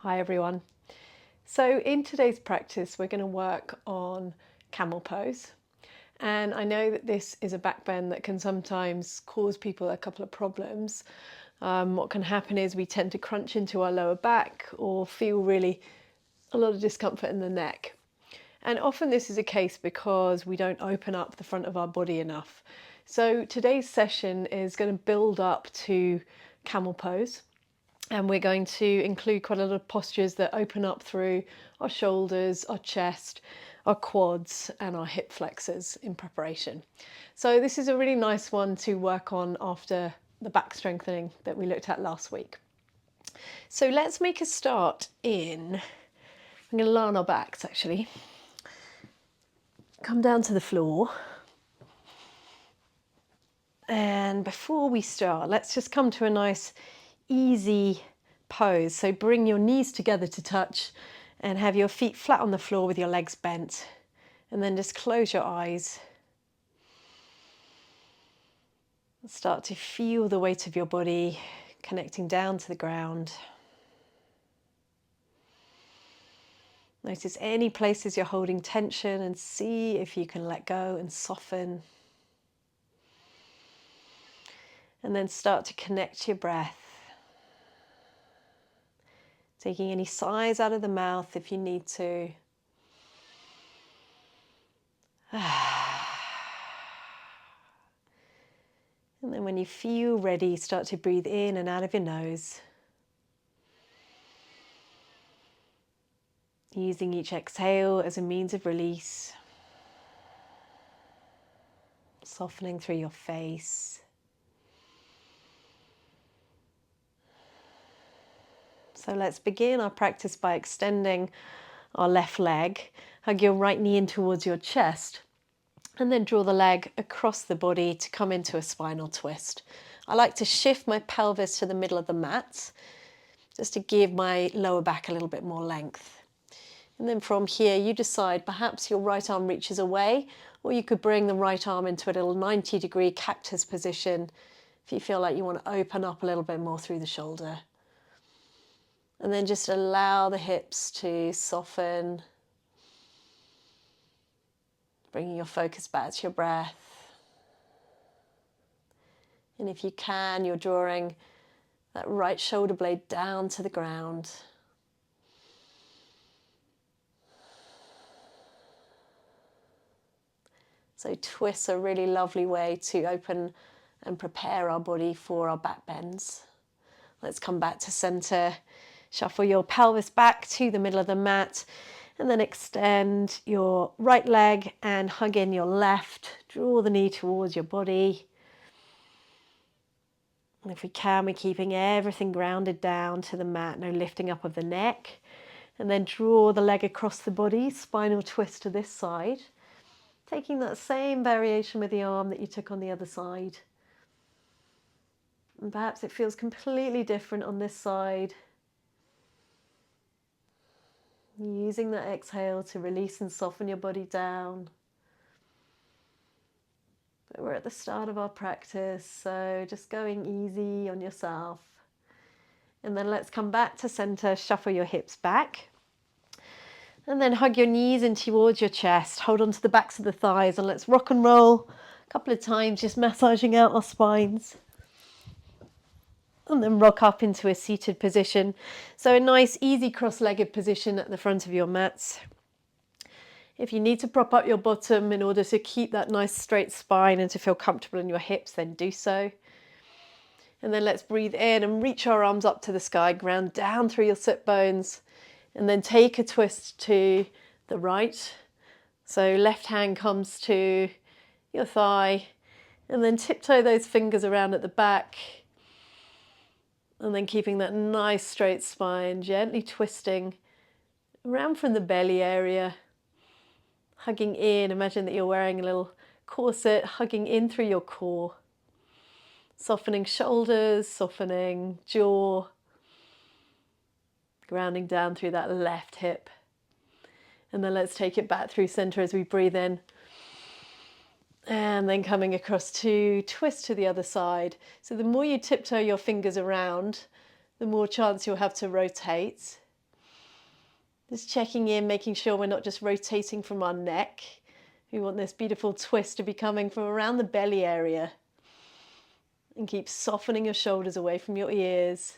Hi everyone. So in today's practice we're going to work on camel pose, and I know that this is a back bend that can sometimes cause people a couple of problems. What can happen is we tend to crunch into our lower back or feel really a lot of discomfort in the neck, and often this is a case because we don't open up the front of our body enough. So today's session is going to build up to camel pose. And we're going to include quite a lot of postures that open up through our shoulders, our chest, our quads and our hip flexors in preparation. So this is a really nice one to work on after the back strengthening that we looked at last week. So let's make a start I'm going to lie on our backs actually. Come down to the floor. And before we start, let's just come to a nice easy pose. So bring your knees together to touch and have your feet flat on the floor with your legs bent. And then just close your eyes. Start to feel the weight of your body connecting down to the ground. Notice any places you're holding tension and see if you can let go and soften. And then start to connect to your breath. Taking any sighs out of the mouth if you need to. And then when you feel ready, start to breathe in and out of your nose. Using each exhale as a means of release. Softening through your face. So let's begin our practice by extending our left leg. Hug your right knee in towards your chest. And then draw the leg across the body to come into a spinal twist. I like to shift my pelvis to the middle of the mat, just to give my lower back a little bit more length. And then from here, you decide, perhaps your right arm reaches away, or you could bring the right arm into a little 90-degree cactus position if you feel like you want to open up a little bit more through the shoulder. And then just allow the hips to soften, bringing your focus back to your breath. And if you can, you're drawing that right shoulder blade down to the ground. So twists are a really lovely way to open and prepare our body for our back bends. Let's come back to center. Shuffle your pelvis back to the middle of the mat. And then extend your right leg and hug in your left. Draw the knee towards your body. And if we can, we're keeping everything grounded down to the mat, no lifting up of the neck. And then draw the leg across the body, spinal twist to this side. Taking that same variation with the arm that you took on the other side. And perhaps it feels completely different on this side. Using that exhale to release and soften your body down. But we're at the start of our practice, so just going easy on yourself. And then let's come back to center, shuffle your hips back. And then hug your knees in towards your chest. Hold on to the backs of the thighs and let's rock and roll a couple of times, just massaging out our spines. And then rock up into a seated position. So a nice easy cross-legged position at the front of your mats. If you need to prop up your bottom in order to keep that nice straight spine and to feel comfortable in your hips, then do so. And then let's breathe in and reach our arms up to the sky, ground down through your sit bones, and then take a twist to the right. So left hand comes to your thigh, and then tiptoe those fingers around at the back. And then keeping that nice straight spine, gently twisting around from the belly area. Hugging in, imagine that you're wearing a little corset, hugging in through your core. Softening shoulders, softening jaw. Grounding down through that left hip. And then let's take it back through center as we breathe in. And then coming across to twist to the other side. So the more you tiptoe your fingers around, the more chance you'll have to rotate. Just checking in, making sure we're not just rotating from our neck. We want this beautiful twist to be coming from around the belly area. And keep softening your shoulders away from your ears.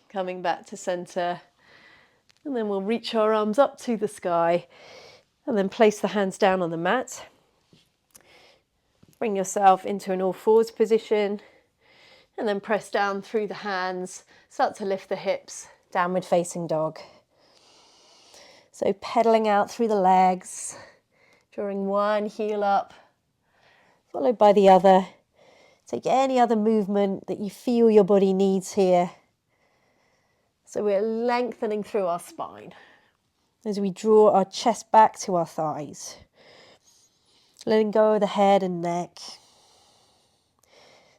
Coming back to center. And then we'll reach our arms up to the sky and then place the hands down on the mat. Bring yourself into an all fours position and then press down through the hands. Start to lift the hips, downward facing dog. So pedaling out through the legs, drawing one heel up, followed by the other. Take any other movement that you feel your body needs here. So we're lengthening through our spine as we draw our chest back to our thighs. Letting go of the head and neck.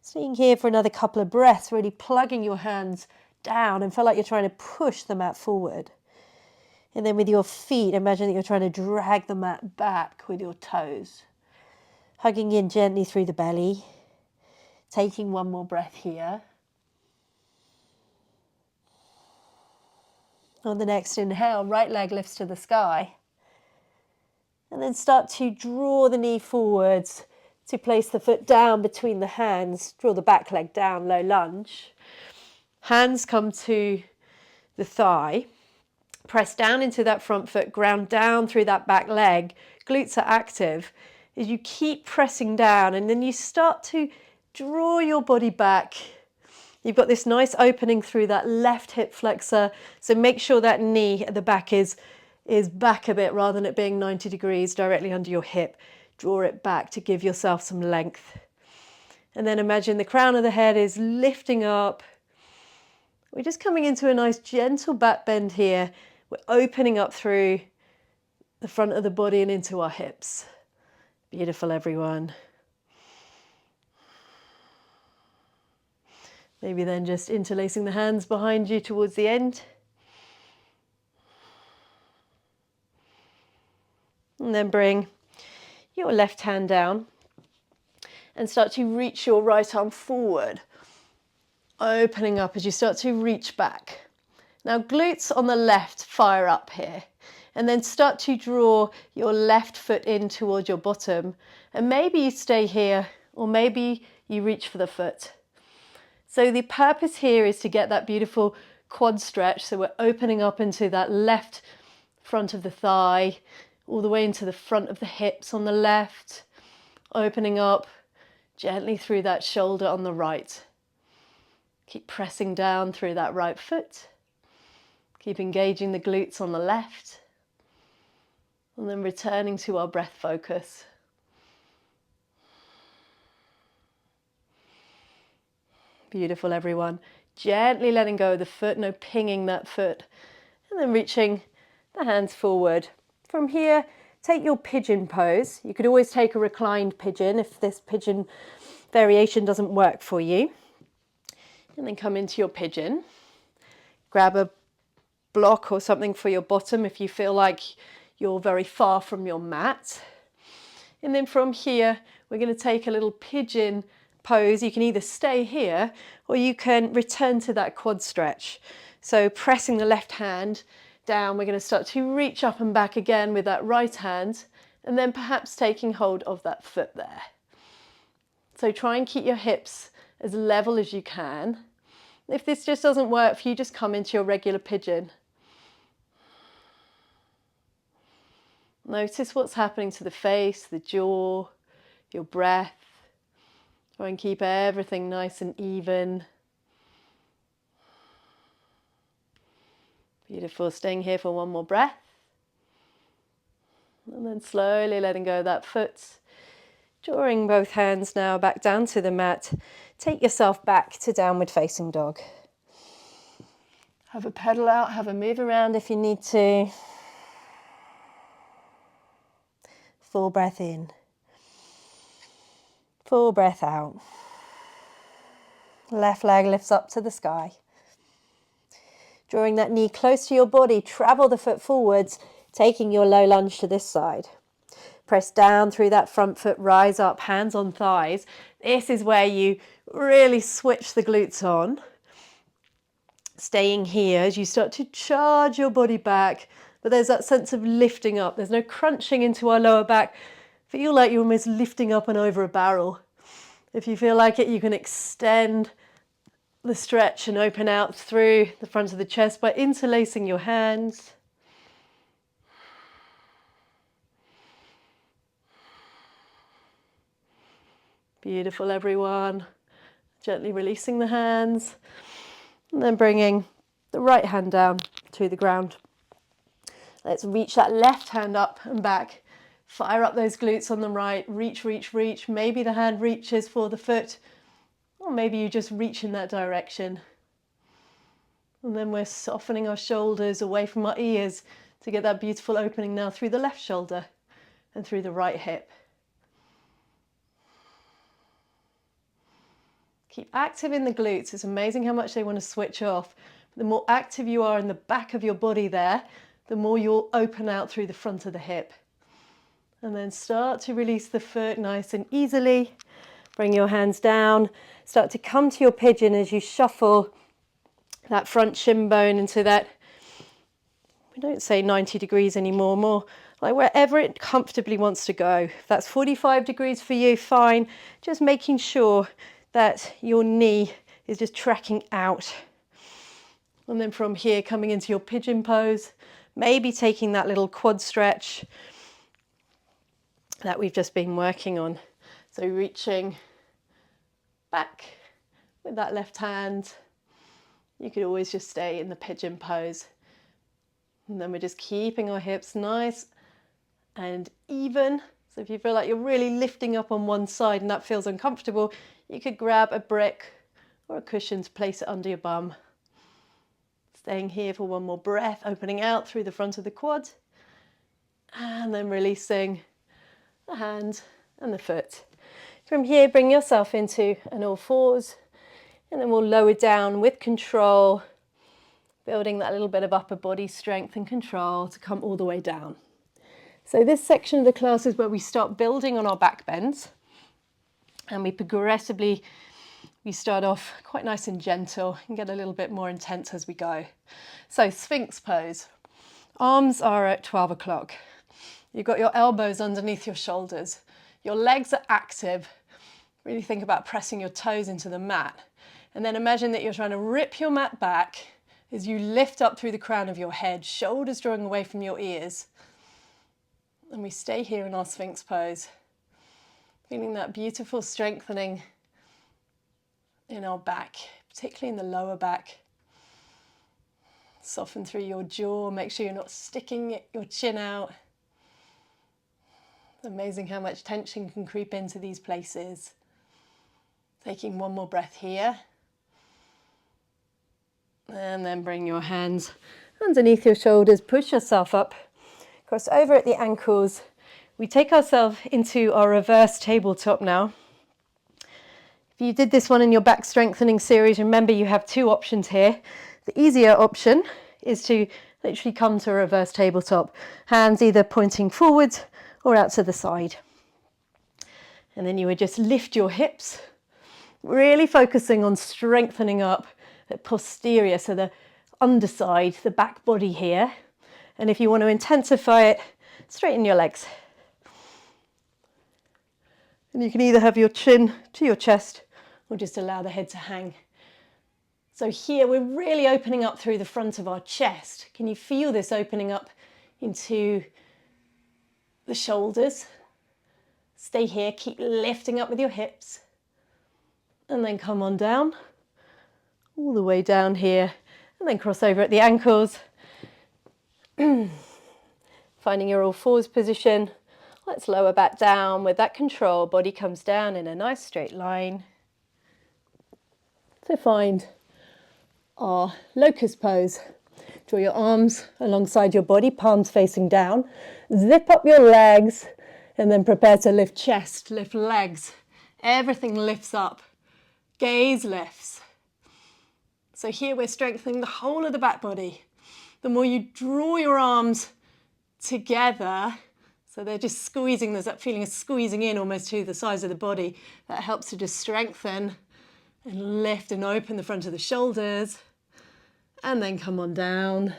Staying here for another couple of breaths, really plugging your hands down and feel like you're trying to push the mat forward. And then with your feet, imagine that you're trying to drag the mat back with your toes. Hugging in gently through the belly. Taking one more breath here. On the next inhale, right leg lifts to the sky. And then start to draw the knee forwards to place the foot down between the hands. Draw the back leg down, low lunge. Hands come to the thigh. Press down into that front foot, ground down through that back leg. Glutes are active as you keep pressing down, and then you start to draw your body back. You've got this nice opening through that left hip flexor, so make sure that knee at the back is back a bit rather than it being 90 degrees directly under your hip. Draw it back to give yourself some length. And then imagine the crown of the head is lifting up. We're just coming into a nice gentle back bend here. We're opening up through the front of the body and into our hips. Beautiful, everyone. Maybe then just interlacing the hands behind you towards the end. And then bring your left hand down and start to reach your right arm forward. Opening up as you start to reach back. Now glutes on the left fire up here. And then start to draw your left foot in towards your bottom. And maybe you stay here, or maybe you reach for the foot. So the purpose here is to get that beautiful quad stretch. So we're opening up into that left front of the thigh, all the way into the front of the hips on the left, opening up gently through that shoulder on the right. Keep pressing down through that right foot. Keep engaging the glutes on the left. And then returning to our breath focus. Beautiful, everyone. Gently letting go of the foot, no pinging that foot. And then reaching the hands forward. From here, take your pigeon pose. You could always take a reclined pigeon if this pigeon variation doesn't work for you. And then come into your pigeon. Grab a block or something for your bottom if you feel like you're very far from your mat. And then from here, we're going to take a little pigeon pose. You can either stay here or you can return to that quad stretch. So pressing the left hand down, we're going to start to reach up and back again with that right hand, and then perhaps taking hold of that foot there. So try and keep your hips as level as you can. If this just doesn't work for you, just come into your regular pigeon. Notice what's happening to the face, the jaw, your breath. Try and keep everything nice and even. Beautiful. Staying here for one more breath. And then slowly letting go of that foot. Drawing both hands now back down to the mat. Take yourself back to downward facing dog. Have a pedal out, have a move around if you need to. Full breath in. Full breath out. Left leg lifts up to the sky. Drawing that knee close to your body, travel the foot forwards, taking your low lunge to this side. Press down through that front foot, rise up, hands on thighs. This is where you really switch the glutes on. Staying here as you start to charge your body back, but there's that sense of lifting up. There's no crunching into our lower back. Feel like you're almost lifting up and over a barrel. If you feel like it, you can extend the stretch and open out through the front of the chest by interlacing your hands. Beautiful, everyone. Gently releasing the hands and then bringing the right hand down to the ground. Let's reach that left hand up and back. Fire up those glutes on the right. Reach, reach, reach. Maybe the hand reaches for the foot, or maybe you just reach in that direction. And then we're softening our shoulders away from our ears to get that beautiful opening now through the left shoulder and through the right hip. Keep active in the glutes. It's amazing how much they want to switch off. The more active you are in the back of your body there, the more you'll open out through the front of the hip. And then start to release the foot nice and easily. Bring your hands down. Start to come to your pigeon as you shuffle that front shin bone into that, we don't say 90 degrees anymore, more like wherever it comfortably wants to go. If that's 45 degrees for you, fine. Just making sure that your knee is just tracking out. And then from here, coming into your pigeon pose, maybe taking that little quad stretch that we've just been working on. So reaching back with that left hand. You could always just stay in the pigeon pose. And then we're just keeping our hips nice and even. So if you feel like you're really lifting up on one side and that feels uncomfortable, you could grab a brick or a cushion to place it under your bum. Staying here for one more breath, opening out through the front of the quad, and then releasing the hand and the foot. From here, bring yourself into an all fours, and then we'll lower down with control, building that little bit of upper body strength and control to come all the way down. So this section of the class is where we start building on our back bends, and we start off quite nice and gentle and get a little bit more intense as we go. So Sphinx pose. Arms are at 12 o'clock. You've got your elbows underneath your shoulders. Your legs are active. Really think about pressing your toes into the mat. And then imagine that you're trying to rip your mat back as you lift up through the crown of your head, shoulders drawing away from your ears. And we stay here in our Sphinx pose, feeling that beautiful strengthening in our back, particularly in the lower back. Soften through your jaw, make sure you're not sticking your chin out. It's amazing how much tension can creep into these places. Taking one more breath here. And then bring your hands underneath your shoulders, push yourself up, cross over at the ankles. We take ourselves into our reverse tabletop now. If you did this one in your back strengthening series, remember you have two options here. The easier option is to literally come to a reverse tabletop, hands either pointing forwards or out to the side. And then you would just lift your hips, really focusing on strengthening up the posterior, so the underside, the back body here. And if you want to intensify it, straighten your legs. And you can either have your chin to your chest or just allow the head to hang. So here we're really opening up through the front of our chest. Can you feel this opening up into the shoulders? Stay here, keep lifting up with your hips. And then come on down, all the way down here, and then cross over at the ankles. Finding your all fours position. Let's lower back down with that control. Body comes down in a nice straight line. So find our locust pose. Draw your arms alongside your body, palms facing down. Zip up your legs and then prepare to lift chest, lift legs. Everything lifts up. Gaze lifts. So here we're strengthening the whole of the back body. The more you draw your arms together, so they're just squeezing, there's that feeling of squeezing in almost to the sides of the body, that helps to just strengthen and lift and open the front of the shoulders. And then come on down.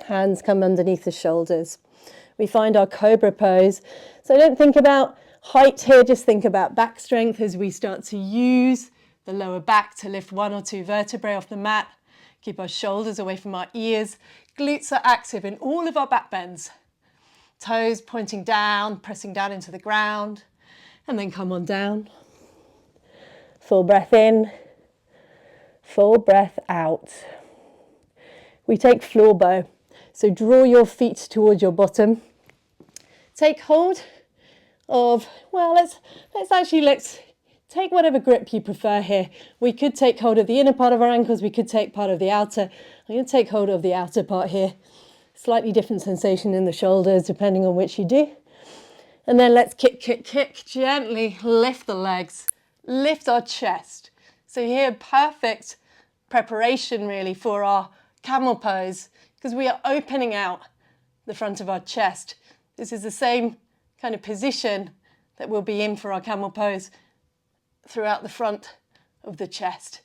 Hands come underneath the shoulders. We find our cobra pose. So don't think about height here, just think about back strength as we start to use the lower back to lift 1 or 2 vertebrae off the mat. Keep our shoulders away from our ears. Glutes are active in all of our back bends. Toes pointing down, pressing down into the ground. And then come on down. Full breath in, full breath out. We take floor bow. So draw your feet towards your bottom. Take hold of, well, let's take whatever grip you prefer here. We could take hold of the inner part of our ankles, we could take part of the outer. I'm going to take hold of the outer part here. Slightly different sensation in the shoulders depending on which you do. And then let's kick, kick, kick, gently lift the legs, lift our chest. So here, perfect preparation really for our camel pose, because we are opening out the front of our chest. This is the same kind of position that we'll be in for our camel pose throughout the front of the chest.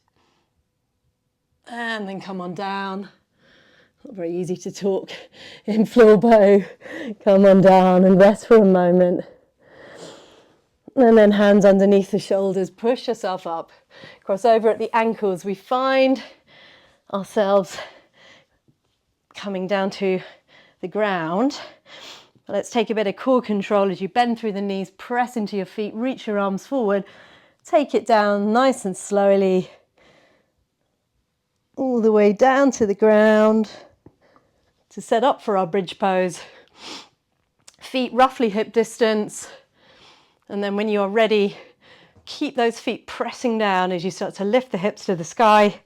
And then come on down. Not very easy to talk in floor bow. Come on down and rest for a moment. And then hands underneath the shoulders, push yourself up. Cross over at the ankles. We find ourselves coming down to the ground. Let's take a bit of core control as you bend through the knees, press into your feet, reach your arms forward, take it down nice and slowly, all the way down to the ground to set up for our bridge pose. Feet roughly hip distance, and then when you are ready, keep those feet pressing down as you start to lift the hips to the sky.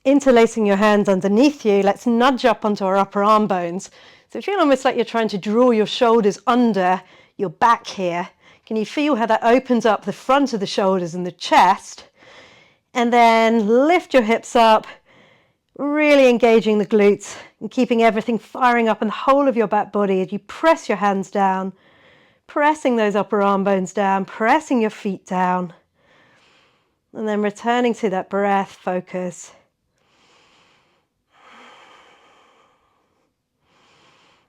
Interlacing your hands underneath you, let's nudge up onto our upper arm bones. So feel almost like you're trying to draw your shoulders under your back here. Can you feel how that opens up the front of the shoulders and the chest? And then lift your hips up, really engaging the glutes and keeping everything firing up in the whole of your back body as you press your hands down, pressing those upper arm bones down, pressing your feet down. And then returning to that breath focus.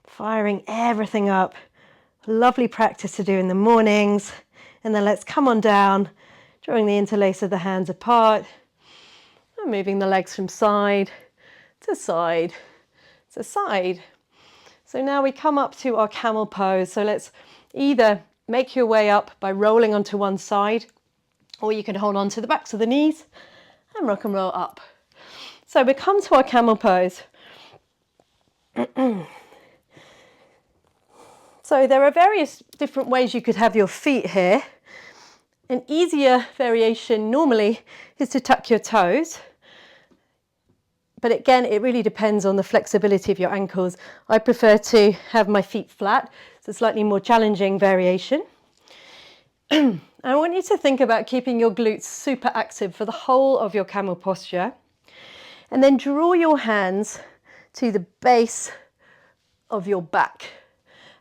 Firing everything up. Lovely practice to do in the mornings. And then let's come on down, drawing the interlace of the hands apart, and moving the legs from side to side to side. So now we come up to our camel pose. So let's either make your way up by rolling onto one side, or you can hold on to the backs of the knees and rock and roll up. So we come to our camel pose. So there are various different ways you could have your feet here. An easier variation normally is to tuck your toes. But again, it really depends on the flexibility of your ankles. I prefer to have my feet flat. It's a slightly more challenging variation. I want you to think about keeping your glutes super active for the whole of your camel posture. And then draw your hands to the base of your back.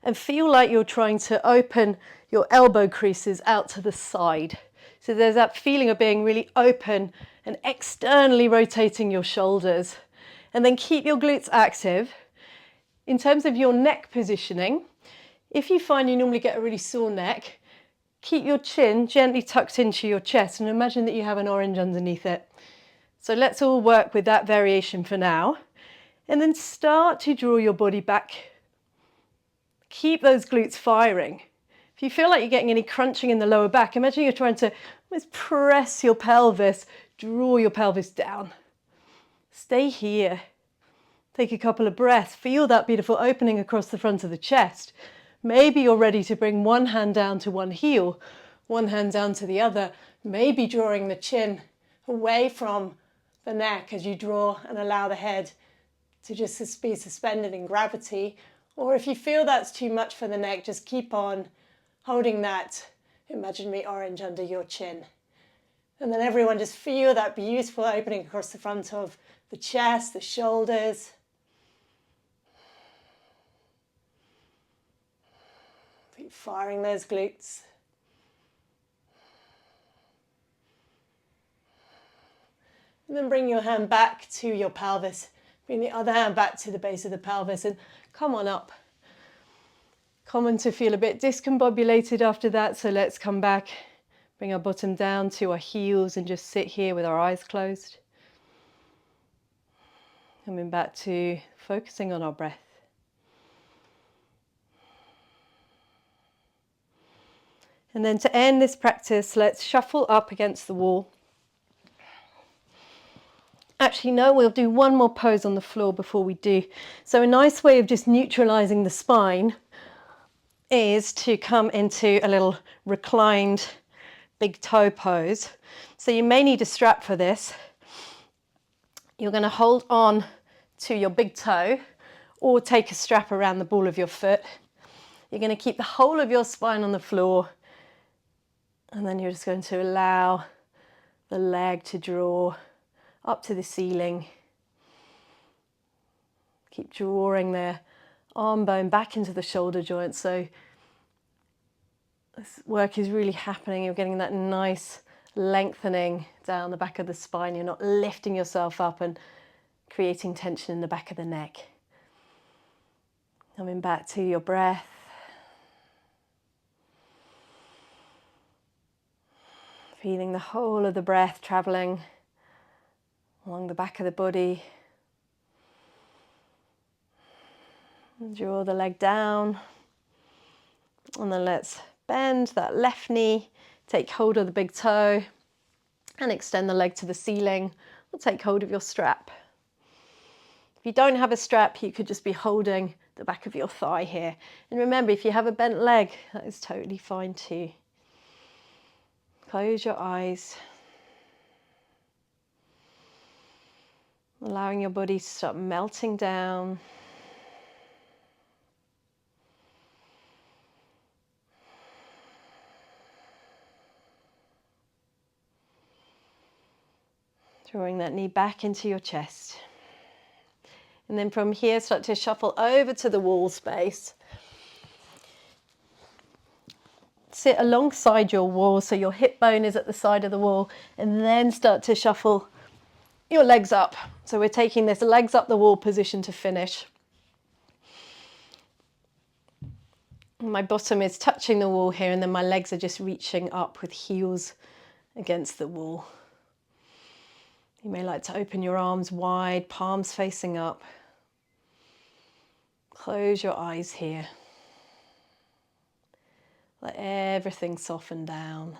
And feel like you're trying to open your elbow creases out to the side. So there's that feeling of being really open and externally rotating your shoulders. And then keep your glutes active. In terms of your neck positioning, if you find you normally get a really sore neck, keep your chin gently tucked into your chest and imagine that you have an orange underneath it. So let's all work with that variation for now. And then start to draw your body back. Keep those glutes firing. If you feel like you're getting any crunching in the lower back, imagine you're trying to almost press your pelvis, draw your pelvis down. Stay here. Take a couple of breaths. Feel that beautiful opening across the front of the chest. Maybe you're ready to bring one hand down to one heel, one hand down to the other, maybe drawing the chin away from the neck as you draw and allow the head to just be suspended in gravity. Or if you feel that's too much for the neck, just keep on holding that imaginary orange under your chin. And then everyone just feel that beautiful opening across the front of the chest, the shoulders. Keep firing those glutes. And then bring your hand back to your pelvis. Bring the other hand back to the base of the pelvis and come on up. Common to feel a bit discombobulated after that, so let's come back. Bring our bottom down to our heels and just sit here with our eyes closed. Coming back to focusing on our breath. And then to end this practice, let's shuffle up against the wall. Actually, no, we'll do one more pose on the floor before we do. So a nice way of just neutralizing the spine is to come into a little reclined big toe pose. So you may need a strap for this. You're going to hold on to your big toe or take a strap around the ball of your foot. You're going to keep the whole of your spine on the floor, and then you're just going to allow the leg to draw up to the ceiling. Keep drawing the arm bone back into the shoulder joint, so this work is really happening. You're getting that nice lengthening down the back of the spine. You're not lifting yourself up and creating tension in the back of the neck. Coming back to your breath. Feeling the whole of the breath traveling along the back of the body. And draw the leg down. And then let's bend that left knee, take hold of the big toe, and extend the leg to the ceiling. Or take hold of your strap. If you don't have a strap, you could just be holding the back of your thigh here. And remember, if you have a bent leg, that is totally fine too. Close your eyes. Allowing your body to start melting down. Drawing that knee back into your chest. And then from here, start to shuffle over to the wall space. Sit alongside your wall, so your hip bone is at the side of the wall, and then start to shuffle your legs up. So we're taking this legs up the wall position to finish. My bottom is touching the wall here, and then my legs are just reaching up with heels against the wall. You may like to open your arms wide, palms facing up. Close your eyes here. Let everything soften down.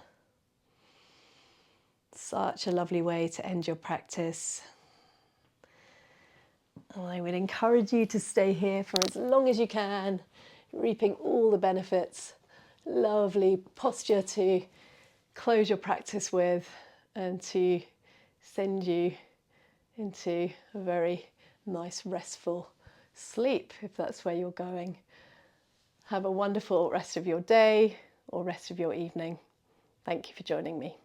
Such a lovely way to end your practice. And I would encourage you to stay here for as long as you can, reaping all the benefits. Lovely posture to close your practice with and to send you into a very nice restful sleep if that's where you're going. Have a wonderful rest of your day or rest of your evening. Thank you for joining me.